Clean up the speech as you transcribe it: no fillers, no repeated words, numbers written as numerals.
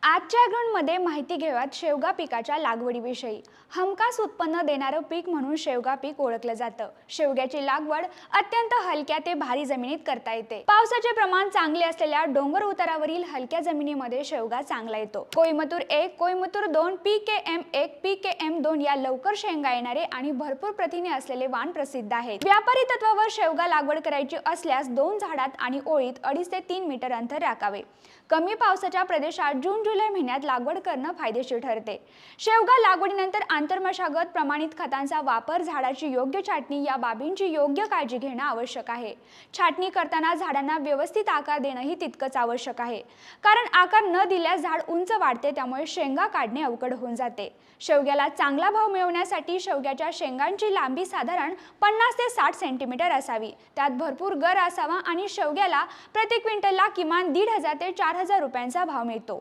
आजच्या ग्राउंडमध्ये माहिती घेऊयात शेवगा पिकाच्या लागवडीविषयी। हमखास उत्पन्न देणारं पीक म्हणून शेवगा पीक ओळखलं जातं। शेवग्याची लागवड अत्यंत हलक्या ते भारी जमिनीत करता येते। पावसाचे प्रमाण चांगले असलेल्या डोंगर उतारावरील हलक्या जमिनीमध्ये शेवगा चांगला येतो। कोईमतूर 1, कोईमतूर 2, PKM1, PKM2 या लवकर शेंगा येणारे आणि भरपूर प्रथिने असलेले वाण प्रसिद्ध आहेत। व्यापारी तत्वावर शेवगा लागवड करायची असल्यास 2 झाडात आणि ओळीत 2.5 ते 3 मीटर अंतर राखावे। कमी पावसाच्या प्रदेशात जून-जुलै महिन्यात लागवड करणं फायदेशीर ठरते। शेवगा लागवडीनंतर आंतरमशागत, प्रमाणित खतांचा वापर, झाडाची योग्य छाटणी या बाबींची योग्य काळजी घेणं आवश्यक आहे। छाटणी करताना झाडांना व्यवस्थित आकार देणंही तितकंच आवश्यक आहे, कारण आकार न दिल्यास झाड उंच वाढते, त्यामुळे शेंगा काढणे अवघड होऊन जाते। शेवग्याला चांगला भाव मिळवण्यासाठी शेवग्याच्या शेंगांची लांबी साधारण 50 ते 60 सेंटीमीटर असावी, त्यात भरपूर गर असावा आणि शेवग्याला प्रति क्विंटलला किमान 1,500 ते 4,000 रुपयांचा भाव मिळतो।